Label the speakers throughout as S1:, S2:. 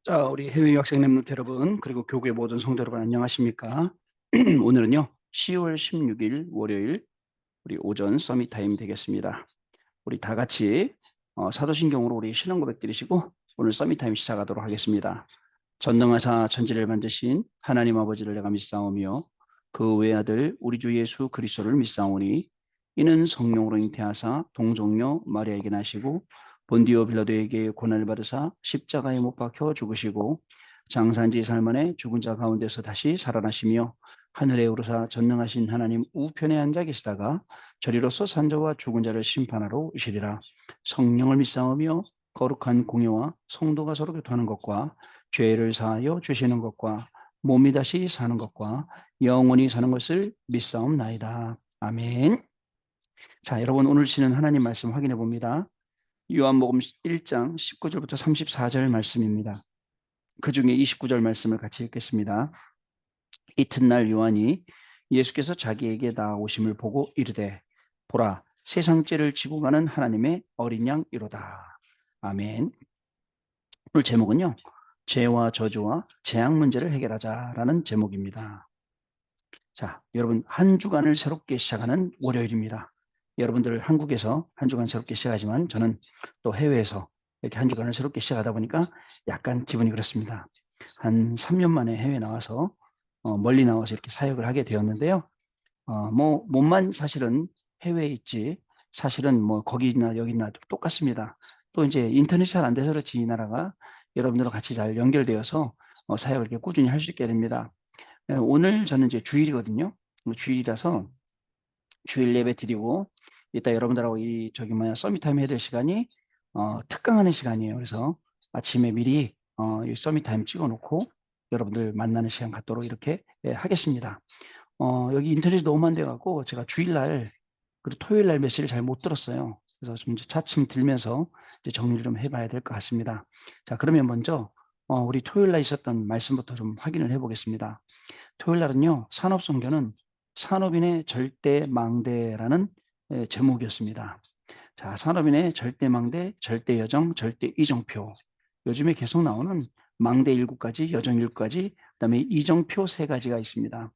S1: 자, 우리 해외 유학생 랩런트 여러분, 그리고 교구의 모든 성도 여러분 안녕하십니까? 오늘은요, 10월 16일 월요일 우리 오전 서밋 타임 되겠습니다. 우리 다 같이 사도신경으로 우리 신앙 고백 드리시고 오늘 서밋 타임 시작하도록 하겠습니다. 전능하사 천지를 만드신 하나님 아버지를 내가 믿사오며 그 외아들 우리 주 예수 그리스도를 믿사오니 이는 성령으로 잉태하사 동정녀 마리아에게 나시고 본디오 빌라도에게 고난을 받으사 십자가에 못 박혀 죽으시고 장사한지 살만에 죽은 자 가운데서 다시 살아나시며 하늘에 오르사 전능하신 하나님 우편에 앉아 계시다가 저리로서 산자와 죽은 자를 심판하러 오시리라. 성령을 믿사오며 거룩한 공예와 성도가 서로 교통하는 것과 죄를 사하여 주시는 것과 몸이 다시 사는 것과 영원히 사는 것을 믿사옵나이다. 아멘. 자, 여러분 오늘 주시는 하나님 말씀 확인해 봅니다. 요한복음 1장 19절부터 34절 말씀입니다. 그 중에 29절 말씀을 같이 읽겠습니다. 이튿날 요한이 예수께서 자기에게 나오심을 보고 이르되 보라 세상 죄를 지고 가는 하나님의 어린 양이로다. 아멘. 오늘 제목은요. 죄와 저주와 재앙 문제를 해결하자라는 제목입니다. 자, 여러분 한 주간을 새롭게 시작하는 월요일입니다. 여러분들 한국에서 한 주간 새롭게 시작하지만 저는 또 해외에서 이렇게 한 주간을 새롭게 시작하다 보니까 약간 기분이 그렇습니다. 한 3년 만에 해외 나와서 멀리 나와서 이렇게 사역을 하게 되었는데요. 뭐 몸만 사실은 해외에 있지 사실은 뭐 거기나 여기나 똑같습니다. 또 이제 인터넷이 잘 안 돼서 그렇지 이 나라가 여러분들과 같이 잘 연결되어서 사역을 이렇게 꾸준히 할 수 있게 됩니다. 오늘 저는 이제 주일이거든요. 주일이라서 주일 예배 드리고 이따 여러분들하고 이 저기 뭐야 서밋타임 해야 될 시간이 특강하는 시간이에요. 그래서 아침에 미리 이 서밋타임 찍어놓고 여러분들 만나는 시간 갖도록 이렇게 하겠습니다. 여기 인터넷이 너무 안 돼갖고 제가 주일날 그리고 토요일날 메시지를 잘 못 들었어요. 그래서 좀 이제 차츰 들면서 이제 정리를 좀 해봐야 될 것 같습니다. 자, 그러면 먼저 우리 토요일날 있었던 말씀부터 좀 확인을 해보겠습니다. 토요일날은요, 산업선교는 산업인의 절대망대라는 제목이었습니다. 자, 산업인의 절대망대, 절대여정, 절대이정표. 요즘에 계속 나오는 망대 7가지, 여정 7가지, 그다음에 이정표 3가지가 있습니다.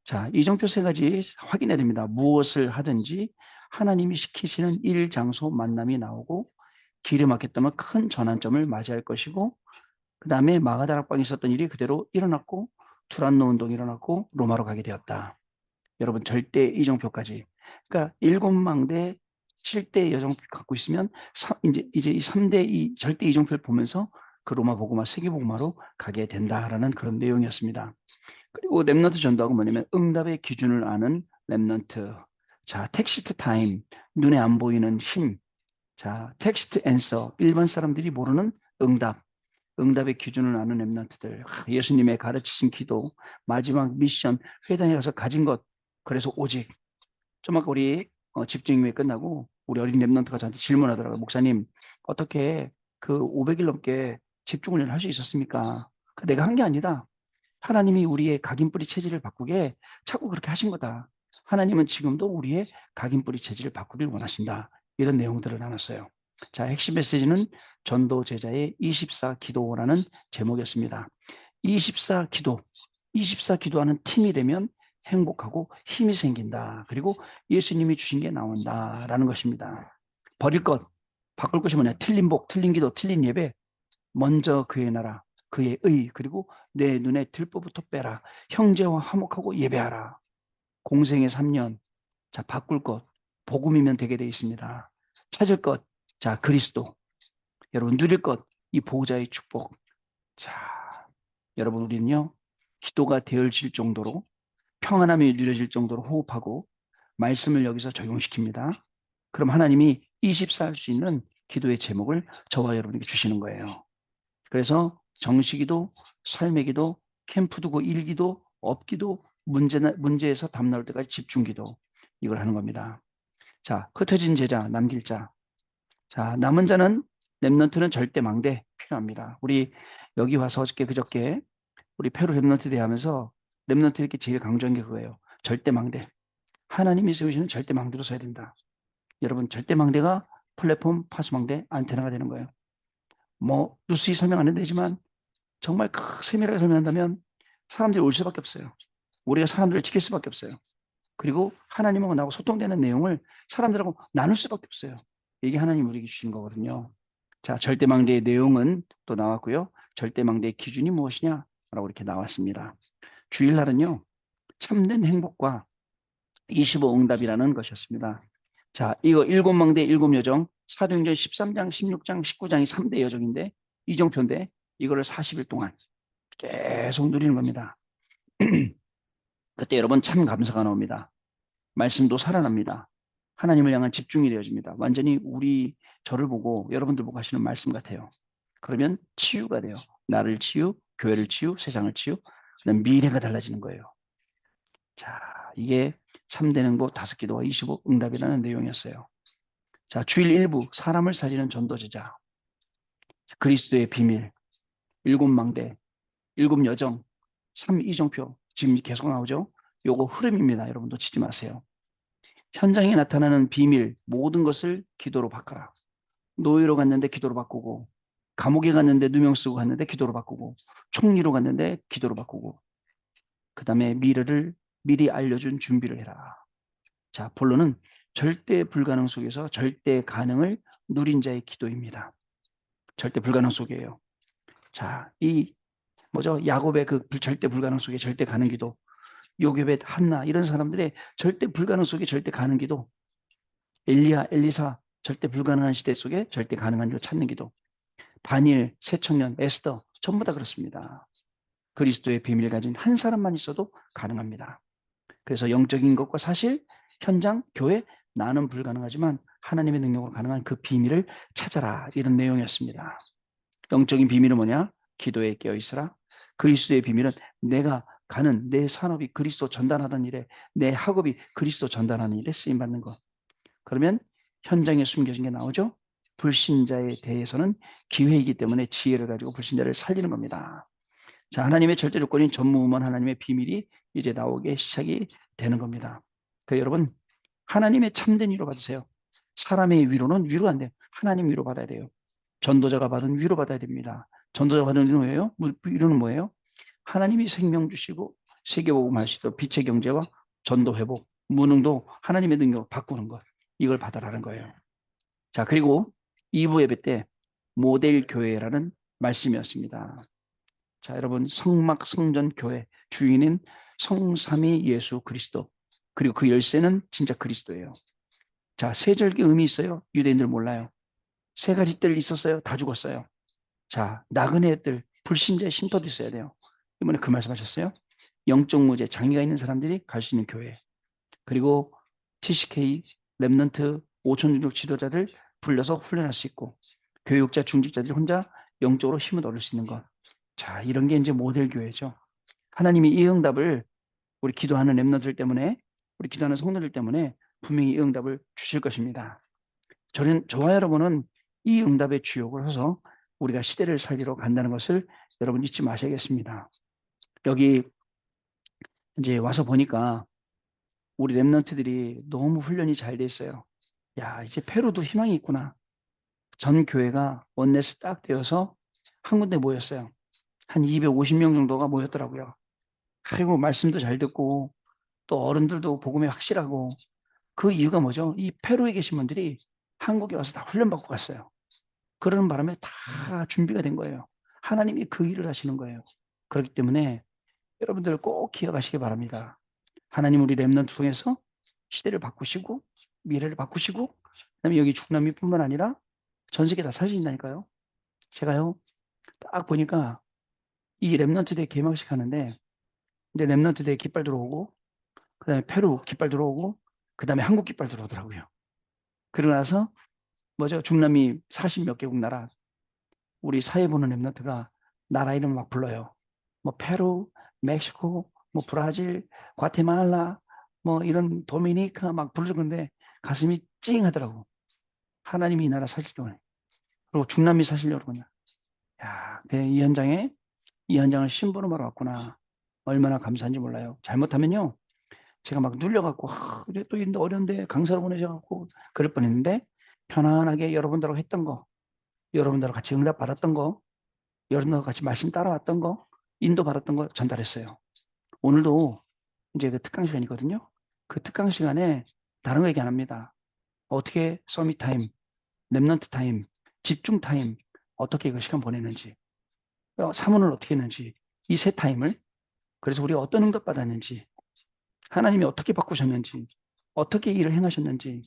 S1: 자, 이정표 3가지 확인해야 됩니다. 무엇을 하든지 하나님이 시키시는 일, 장소, 만남이 나오고 길이 막혔다면 큰 전환점을 맞이할 것이고 그 다음에 마가다락방에 있었던 일이 그대로 일어났고 투란노 운동이 일어났고 로마로 가게 되었다. 여러분 절대 이정표까지. 그러니까 7망대 7대 여정표 갖고 있으면 이제 이 3대 이 절대 이정표를 보면서 그 로마 복음화 세계 복음화로 가게 된다라는 그런 내용이었습니다. 그리고 랩넌트 전도하고 뭐냐면 응답의 기준을 아는 랩넌트. 자, 텍스트 타임, 눈에 안 보이는 힘. 자, 텍스트 앤서, 일반 사람들이 모르는 응답. 응답의 기준을 아는 랩런트들, 예수님의 가르치신 기도, 마지막 미션, 회당에 가서 가진 것, 그래서 오직. 좀 아까 우리 집중임이 끝나고 우리 어린 랩런트가 저한테 질문하더라고요. 목사님, 어떻게 그 500일 넘게 집중을 할 수 있었습니까? 내가 한 게 아니다. 하나님이 우리의 각인뿌리 체질을 바꾸게 자꾸 그렇게 하신 거다. 하나님은 지금도 우리의 각인뿌리 체질을 바꾸길 원하신다. 이런 내용들을 나눴어요. 자, 핵심 메시지는 전도 제자의 24 기도라는 제목이었습니다. 24 기도, 24 기도하는 팀이 되면 행복하고 힘이 생긴다. 그리고 예수님이 주신 게 나온다라는 것입니다. 버릴 것, 바꿀 것이 뭐냐? 틀린 복, 틀린 기도, 틀린 예배, 먼저 그의 나라, 그의 의, 그리고 내 눈에 들보부터 빼라. 형제와 화목하고 예배하라. 공생의 3년. 자, 바꿀 것. 복음이면 되게 되어 있습니다. 찾을 것. 자, 그리스도. 여러분, 누릴 것. 이 보호자의 축복. 자, 여러분, 우리는요, 기도가 되어질 정도로 평안함이 누려질 정도로 호흡하고 말씀을 여기서 적용시킵니다. 그럼 하나님이 24 할 수 있는 기도의 제목을 저와 여러분에게 주시는 거예요. 그래서 정식기도, 삶의 기도, 캠프 두고 일기도, 업기도, 문제에서 답 나올 때까지 집중기도 이걸 하는 겁니다. 자, 흩어진 제자, 남길 자. 자, 남은 자는 랩넌트는 절대 망대 필요합니다. 우리 여기 와서 어저께 그저께 우리 페루 랩넌트 대하면서 랩넌트에게 제일 강조한 게 그거예요. 절대 망대. 하나님이 세우시는 절대 망대로 서야 된다. 여러분 절대 망대가 플랫폼 파수망대 안테나가 되는 거예요. 뭐 뉴스에 설명 안 해도 되지만 정말 세밀하게 설명한다면 사람들이 올 수밖에 없어요. 우리가 사람들을 지킬 수밖에 없어요. 그리고 하나님하고 나하고 소통되는 내용을 사람들하고 나눌 수밖에 없어요. 이게 하나님 우리에게 주신 거거든요. 자, 절대망대의 내용은 또 나왔고요. 절대망대의 기준이 무엇이냐? 라고 이렇게 나왔습니다. 주일날은요, 참된 행복과 25응답이라는 것이었습니다. 자, 이거 일곱 망대 일곱 여정, 사도행전 13장, 16장, 19장이 3대 여정인데, 이정표인데, 이거를 40일 동안 계속 누리는 겁니다. 그때 여러분 참 감사가 나옵니다. 말씀도 살아납니다. 하나님을 향한 집중이 되어집니다. 완전히 저를 보고 여러분들 보고 하시는 말씀 같아요. 그러면 치유가 돼요. 나를 치유, 교회를 치유, 세상을 치유, 그다음 미래가 달라지는 거예요. 자, 이게 참된 행복 5기도와 25 응답이라는 내용이었어요. 자, 주일 일부 사람을 살리는 전도제자, 그리스도의 비밀, 일곱 망대, 일곱 여정, 3이정표 지금 계속 나오죠. 요거 흐름입니다. 여러분 놓치지 마세요. 현장에 나타나는 비밀 모든 것을 기도로 바꿔라. 노예로 갔는데 기도로 바꾸고, 감옥에 갔는데 누명 쓰고 갔는데 기도로 바꾸고, 총리로 갔는데 기도로 바꾸고, 그 다음에 미래를 미리 알려준 준비를 해라. 자, 본론은 절대 불가능 속에서 절대 가능을 누린 자의 기도입니다. 절대 불가능 속이에요. 자, 이 뭐죠? 야곱의 그 절대 불가능 속에 절대 가능 기도, 요괴벳, 한나 이런 사람들의 절대 불가능 속에 절대 가능 기도, 엘리야, 엘리사 절대 불가능한 시대 속에 절대 가능한 걸 찾는 기도, 다니엘, 새청년, 에스더 전부 다 그렇습니다. 그리스도의 비밀을 가진 한 사람만 있어도 가능합니다. 그래서 영적인 것과 사실, 현장, 교회 나는 불가능하지만 하나님의 능력으로 가능한 그 비밀을 찾아라 이런 내용이었습니다. 영적인 비밀은 뭐냐? 기도에 깨어있으라. 그리스도의 비밀은 내가 가는 내 산업이 그리스도 전달하는 일에, 내 학업이 그리스도 전달하는 일에 쓰임받는 것. 그러면 현장에 숨겨진 게 나오죠. 불신자에 대해서는 기회이기 때문에 지혜를 가지고 불신자를 살리는 겁니다. 자, 하나님의 절대 조건인 전무후무한 하나님의 비밀이 이제 나오게 시작이 되는 겁니다. 여러분, 하나님의 참된 위로 받으세요. 사람의 위로는 위로 안 돼요. 하나님 위로 받아야 돼요. 전도자가 받은 위로 받아야 됩니다. 전도자가 받은 위로는 뭐예요? 위로는 뭐예요? 하나님이 생명 주시고 세계복음 하시고 빛의 경제와 전도 회복, 무능도 하나님의 능력 바꾸는 것. 이걸 받아라는 거예요. 자, 그리고 2부 예배 때 모델 교회라는 말씀이었습니다. 자, 여러분 성막 성전 교회 주인인 성삼위 예수 그리스도, 그리고 그 열쇠는 진짜 그리스도예요. 자, 세절기 의미 있어요? 유대인들 몰라요. 세 가지 뜰 있었어요? 다 죽었어요. 자, 나그네들 불신자의 쉼터도 있어야 돼요. 이번에 그 말씀하셨어요. 영적 무죄 장애가 있는 사람들이 갈 수 있는 교회, 그리고 TCK 랩넌트 5천 종족 지도자들 불러서 훈련할 수 있고, 교육자 중직자들이 혼자 영적으로 힘을 얻을 수 있는 것. 자, 이런 게 이제 모델 교회죠. 하나님이 이 응답을 우리 기도하는 랩너들 때문에, 우리 기도하는 성도들 때문에 분명히 이 응답을 주실 것입니다. 저와 여러분은 이 응답의 주역을 해서 우리가 시대를 살리러 간다는 것을 여러분 잊지 마셔야겠습니다. 여기 이제 와서 보니까 우리 랩런트들이 너무 훈련이 잘 돼 있어요. 야, 이제 페루도 희망이 있구나. 전 교회가 원넷이 딱 되어서 한 군데 모였어요. 한 250명 정도가 모였더라고요. 그리고 말씀도 잘 듣고 또 어른들도 복음이 확실하고, 그 이유가 뭐죠? 이 페루에 계신 분들이 한국에 와서 다 훈련받고 갔어요. 그러는 바람에 다 준비가 된 거예요. 하나님이 그 일을 하시는 거예요. 그렇기 때문에 여러분들 꼭 기억하시기 바랍니다. 하나님 우리 렘넌트 통해서 시대를 바꾸시고 미래를 바꾸시고, 그다음에 여기 중남미뿐만 아니라 전 세계 다 살리신다니까요. 제가요 딱 보니까 이 렘넌트 대 개막식 하는데, 근데 렘넌트 대 깃발 들어오고, 그다음에 페루 깃발 들어오고, 그다음에 한국 깃발 들어오더라고요. 그러고 나서 뭐죠? 중남미 40 몇 개국 나라 우리 사회 보는 렘넌트가 나라 이름 막 불러요. 뭐 페루, 멕시코, 뭐 브라질, 과테말라, 뭐 이런 도미니카 막 부르는데 가슴이 찡하더라고. 하나님이 이 나라 살리려고 해. 그리고 중남미 사시려고 그러냐. 야, 이 현장을 심부름하러 왔구나. 얼마나 감사한지 몰라요. 잘못하면요, 제가 막 눌려갖고, 그래 또 이런데 어려운데 강사로 보내셔갖고 그럴 뻔했는데, 편안하게 여러분들하고 했던 거, 여러분들하고 같이 응답 받았던 거, 여러분과 같이 말씀 따라왔던 거, 인도받았던 거 전달했어요. 오늘도 이제 그 특강 시간이거든요. 그 특강 시간에 다른 거 얘기 안 합니다. 어떻게 서밋 타임, 랩넌트 타임, 집중 타임, 어떻게 그 시간 보내는지, 사문을 어떻게 했는지, 이 세 타임을, 그래서 우리가 어떤 응답 받았는지, 하나님이 어떻게 바꾸셨는지, 어떻게 일을 행하셨는지,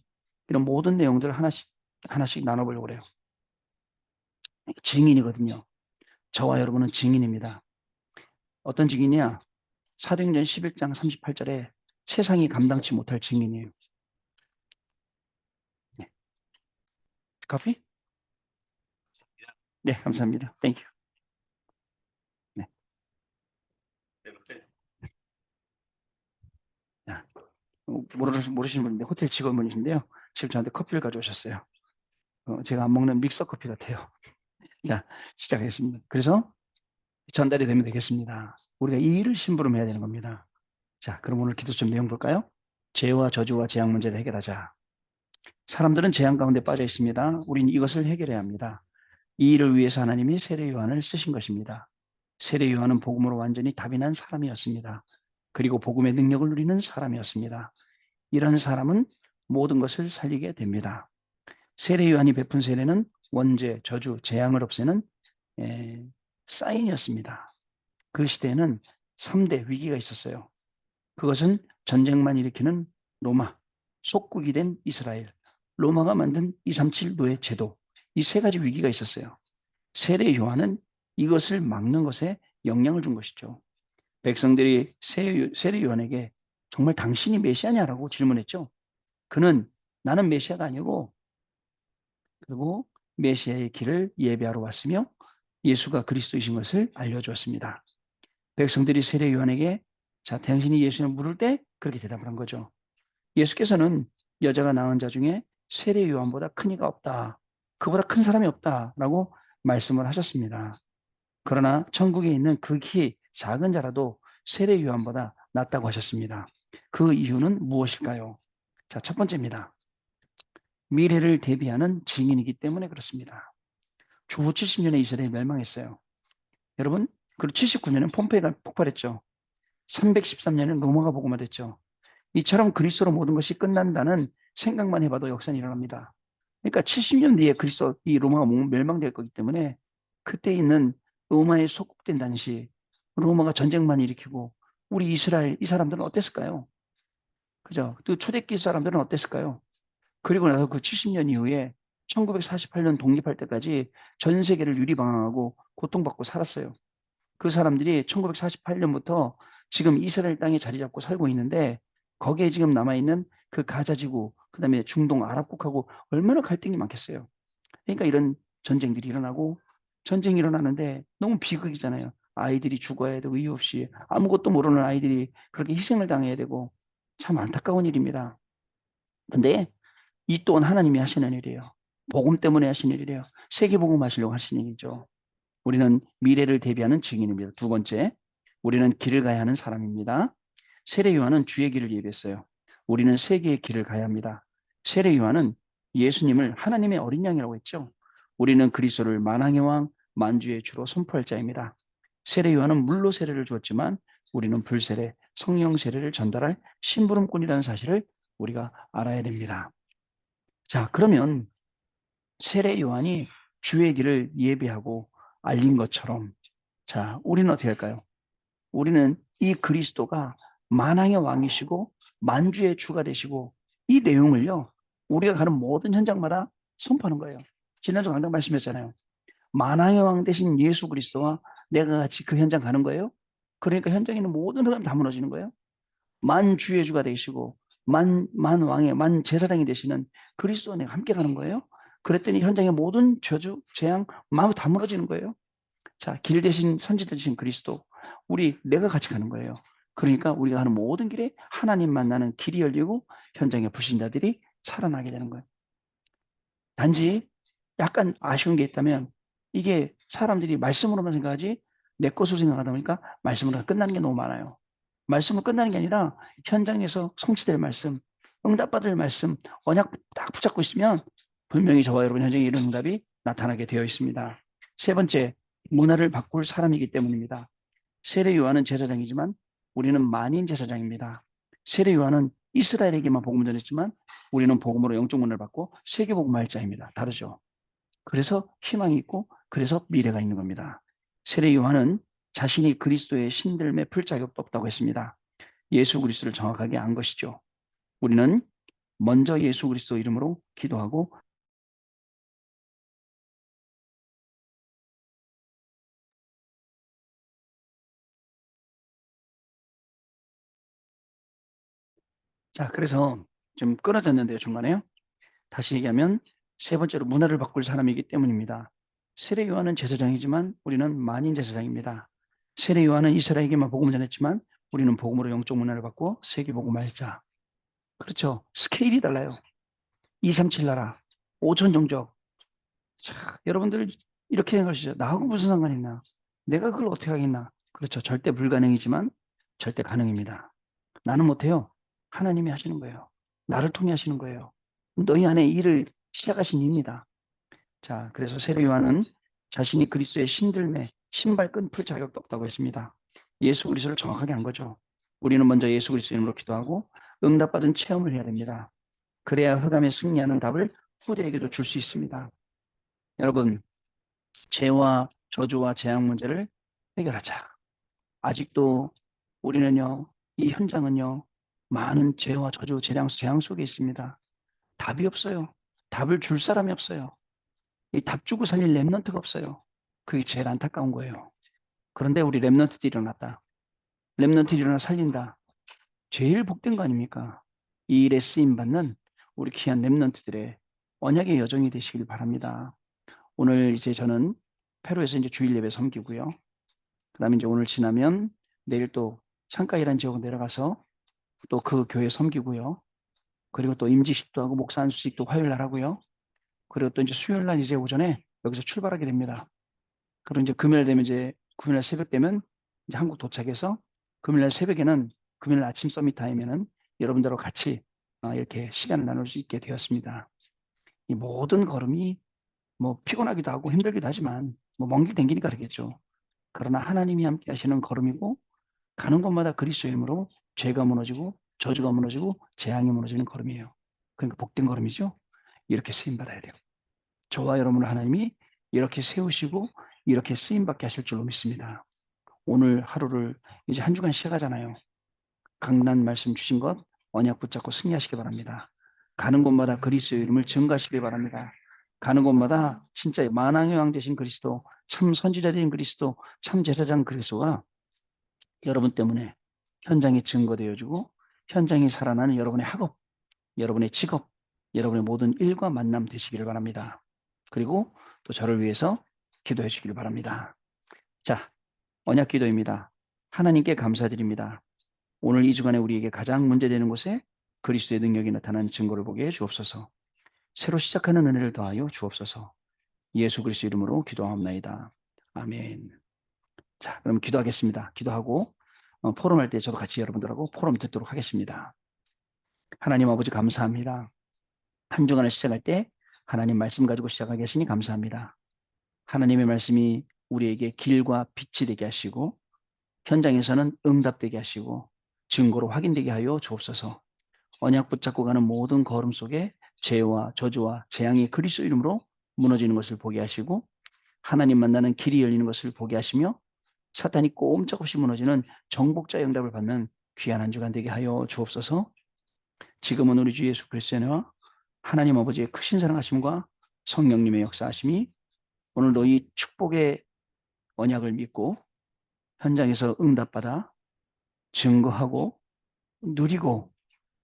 S1: 이런 모든 내용들을 하나씩 나눠보려고 그래요. 증인이거든요. 저와 여러분은 증인입니다. 어떤 증인이야? 사도행전 11장 38절에 세상이 감당치 못할 증인이에요. 네. 커피? 네, 감사합니다. 땡큐. 네. 자, 모르시는 분인데 호텔 직원분이신데요. 지금 저한테 커피를 가져오셨어요. 제가 안 먹는 믹서 커피 같아요. 자, 시작하겠습니다. 그래서 전달이 되면 되겠습니다. 우리가 이 일을 심부름해야 되는 겁니다. 자, 그럼 오늘 기도 좀 내용 볼까요? 죄와 저주와 재앙 문제를 해결하자. 사람들은 재앙 가운데 빠져 있습니다. 우린 이것을 해결해야 합니다. 이 일을 위해서 하나님이 세례 요한을 쓰신 것입니다. 세례 요한은 복음으로 완전히 답이 난 사람이었습니다. 그리고 복음의 능력을 누리는 사람이었습니다. 이런 사람은 모든 것을 살리게 됩니다. 세례 요한이 베푼 세례는 원죄, 저주, 재앙을 없애는 사인이었습니다. 그 시대에는 3대 위기가 있었어요. 그것은 전쟁만 일으키는 로마, 속국이 된 이스라엘, 로마가 만든 237 노예 제도, 이 세 가지 위기가 있었어요. 세례 요한은 이것을 막는 것에 영향을 준 것이죠. 백성들이 세례 요한에게 정말 당신이 메시아냐라고 질문했죠. 그는 나는 메시아가 아니고, 그리고 메시아의 길을 예배하러 왔으며 예수가 그리스도이신 것을 알려주었습니다. 백성들이 세례 요한에게 자, 당신이 예수를 물을 때 그렇게 대답을 한 거죠. 예수께서는 여자가 낳은 자 중에 세례 요한보다 큰 이가 없다. 그보다 큰 사람이 없다라고 말씀을 하셨습니다. 그러나 천국에 있는 극히 작은 자라도 세례 요한보다 낫다고 하셨습니다. 그 이유는 무엇일까요? 자, 첫 번째입니다. 미래를 대비하는 증인이기 때문에 그렇습니다. 주후 70년에 이스라엘이 멸망했어요. 여러분, 그리고 79년에 폼페이가 폭발했죠. 313년에 로마가 복음화됐죠. 이처럼 그리스도로 모든 것이 끝난다는 생각만 해봐도 역사는 일어납니다. 그러니까 70년 뒤에 이 로마가 멸망될 거기 때문에 그때 있는 로마에 속국된 당시 로마가 전쟁만 일으키고 우리 이스라엘 이 사람들은 어땠을까요? 그죠? 그 초대기 사람들은 어땠을까요? 그리고 나서 그 70년 이후에 1948년 독립할 때까지 전 세계를 유리방황하고 고통받고 살았어요. 그 사람들이 1948년부터 지금 이스라엘 땅에 자리 잡고 살고 있는데 거기에 지금 남아있는 그 가자지구, 그 다음에 중동 아랍국하고 얼마나 갈등이 많겠어요. 그러니까 이런 전쟁들이 일어나고 전쟁이 일어나는데 너무 비극이잖아요. 아이들이 죽어야 되고 이유 없이 아무것도 모르는 아이들이 그렇게 희생을 당해야 되고 참 안타까운 일입니다. 근데 이 또한 하나님이 하시는 일이에요. 복음 때문에 하시는 일이에요. 세계복음 하시려고 하시는 일이죠. 우리는 미래를 대비하는 증인입니다. 두 번째, 우리는 길을 가야 하는 사람입니다. 세례 요한은 주의 길을 예비했어요. 우리는 세계의 길을 가야 합니다. 세례 요한은 예수님을 하나님의 어린 양이라고 했죠. 우리는 그리스도를 만왕의 왕, 만주의 주로 선포할 자입니다. 세례 요한은 물로 세례를 주었지만 우리는 불세례, 성령 세례를 전달할 심부름꾼이라는 사실을 우리가 알아야 됩니다. 자, 그러면 세례 요한이 주의 길을 예비하고 알린 것처럼 자, 우리는 어떻게 할까요? 우리는 이 그리스도가 만왕의 왕이시고 만주의 주가 되시고 이 내용을요. 우리가 가는 모든 현장마다 선포하는 거예요. 지난주 강단 말씀했잖아요. 만왕의 왕 되신 예수 그리스도와 내가 같이 그 현장 가는 거예요. 그러니까 현장에 있는 모든 사람이 다 무너지는 거예요. 만주의 주가 되시고 만왕의 만제사장이 되시는 그리스도와 내가 함께 가는 거예요. 그랬더니 현장의 모든 저주, 재앙, 마음 다 무너지는 거예요. 자, 길 대신 선지 되신 그리스도, 내가 같이 가는 거예요. 그러니까 우리가 하는 모든 길에 하나님 만나는 길이 열리고 현장의 불신자들이 살아나게 되는 거예요. 단지 약간 아쉬운 게 있다면 이게 사람들이 말씀으로만 생각하지 내 것으로 생각하다 보니까 말씀으로 끝나는 게 너무 많아요. 말씀으로 끝나는 게 아니라 현장에서 성취될 말씀, 응답받을 말씀, 언약 딱 붙잡고 있으면 분명히 저와 여러분 현장에 이런 응답이 나타나게 되어 있습니다. 세 번째, 문화를 바꿀 사람이기 때문입니다. 세례 요한은 제사장이지만 우리는 만인 제사장입니다. 세례 요한은 이스라엘에게만 복음을 전했지만 우리는 복음으로 영적 문화를 받고 세계 복음할 자입니다. 다르죠. 그래서 희망이 있고 그래서 미래가 있는 겁니다. 세례 요한은 자신이 그리스도의 신들매 풀 자격도 없다고 했습니다. 예수 그리스도를 정확하게 안 것이죠. 우리는 먼저 예수 그리스도 이름으로 기도하고 자, 그래서 좀 끊어졌는데요, 중간에요. 다시 얘기하면 세 번째로 문화를 바꿀 사람이기 때문입니다. 세례 요한은 제사장이지만 우리는 만인 제사장입니다. 세례 요한은 이스라엘에게만 복음을 전했지만 우리는 복음으로 영적 문화를 받고 세계 복음할 자. 그렇죠. 스케일이 달라요. 237 나라, 5천 종족. 자, 여러분들 이렇게 생각하시죠. 나하고 무슨 상관이 있나? 내가 그걸 어떻게 하겠나? 그렇죠. 절대 불가능이지만 절대 가능입니다. 나는 못해요. 하나님이 하시는 거예요. 나를 통해 하시는 거예요. 너희 안에 일을 시작하신 이입니다. 자, 그래서 세례 요한은 자신이 그리스도의 신들매 신발끈 풀 자격도 없다고 했습니다. 예수 그리스도를 정확하게 한 거죠. 우리는 먼저 예수 그리스도 이름으로 기도하고 응답받은 체험을 해야 됩니다. 그래야 흑암에 승리하는 답을 후대에게도 줄 수 있습니다. 여러분, 죄와 저주와 재앙 문제를 해결하자. 아직도 우리는요, 이 현장은요, 많은 죄와 저주, 재앙 속에 있습니다. 답이 없어요. 답을 줄 사람이 없어요. 이 답 주고 살릴 랩런트가 없어요. 그게 제일 안타까운 거예요. 그런데 우리 랩런트들이 일어났다. 랩런트들이 일어나 살린다. 제일 복된 거 아닙니까? 이 일에 쓰임받는 우리 귀한 랩런트들의 언약의 여정이 되시길 바랍니다. 오늘 이제 저는 페루에서 이제 주일 예배 섬기고요. 그 다음에 이제 오늘 지나면 내일 또 창가이라는 지역으로 내려가서 또 그 교회 섬기고요. 그리고 또 임지식도 하고 목사 안수식도 화요일 날 하고요. 그리고 또 이제 수요일 날 이제 오전에 여기서 출발하게 됩니다. 그리고 이제 금요일 되면 이제 금요일 날 새벽 되면 이제 한국 도착해서 금요일 날 새벽에는 금요일 날 아침 서밋 타임에는 여러분들하고 같이 이렇게 시간을 나눌 수 있게 되었습니다. 이 모든 걸음이 뭐 피곤하기도 하고 힘들기도 하지만 뭐 먼 길 댕기니까 그러겠죠. 그러나 하나님이 함께 하시는 걸음이고 가는 곳마다 그리스도 이름으로 죄가 무너지고 저주가 무너지고 재앙이 무너지는 걸음이에요. 그러니까 복된 걸음이죠. 이렇게 쓰임 받아야 돼요. 저와 여러분을 하나님이 이렇게 세우시고 이렇게 쓰임 받게 하실 줄로 믿습니다. 오늘 하루를 이제 한 주간 시작하잖아요. 강단 말씀 주신 것 언약 붙잡고 승리하시기 바랍니다. 가는 곳마다 그리스도의 이름을 증가하시기 바랍니다. 가는 곳마다 진짜 만왕의 왕 되신 그리스도, 참 선지자 되신 그리스도, 참 제사장 그리스도가 여러분 때문에 현장에 증거되어지고 현장에 살아나는 여러분의 학업, 여러분의 직업, 여러분의 모든 일과 만남 되시기를 바랍니다. 그리고 또 저를 위해서 기도해 주기를 바랍니다. 자, 언약 기도입니다. 하나님께 감사드립니다. 오늘 이 주간에 우리에게 가장 문제되는 곳에 그리스도의 능력이 나타나는 증거를 보게 해 주옵소서. 새로 시작하는 은혜를 더하여 주옵소서. 예수 그리스도 이름으로 기도하옵나이다. 아멘. 자, 그럼 기도하겠습니다. 기도하고 포럼할 때 저도 같이 여러분들하고 포럼 듣도록 하겠습니다. 하나님 아버지 감사합니다. 한 주간을 시작할 때 하나님 말씀 가지고 시작하게 하시니 감사합니다. 하나님의 말씀이 우리에게 길과 빛이 되게 하시고 현장에서는 응답되게 하시고 증거로 확인되게 하여 주옵소서. 언약 붙잡고 가는 모든 걸음 속에 죄와 저주와 재앙이 그리스도 이름으로 무너지는 것을 보게 하시고 하나님 만나는 길이 열리는 것을 보게 하시며 사탄이 꼼짝없이 무너지는 정복자의 응답을 받는 귀한 한 주간 되게 하여 주옵소서. 지금은 우리 주 예수 그리스도의 은혜와 하나님 아버지의 크신 사랑하심과 성령님의 역사하심이 오늘도 이 축복의 언약을 믿고 현장에서 응답받아 증거하고 누리고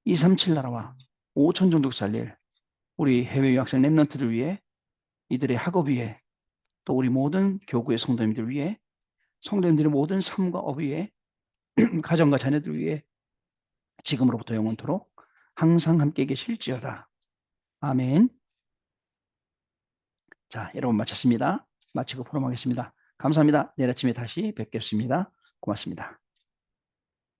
S1: 237 나라와 5천 종족 살릴 우리 해외 유학생 랩런트들 위해 이들의 학업 위해 또 우리 모든 교구의 성도님들 위해 성도님들의 모든 삶과 업 위해 가정과 자녀들 위해 지금으로부터 영원토록 항상 함께 계실지어다. 아멘. 자, 여러분 마쳤습니다. 마치고 포럼하겠습니다. 감사합니다. 내일 아침에 다시 뵙겠습니다. 고맙습니다.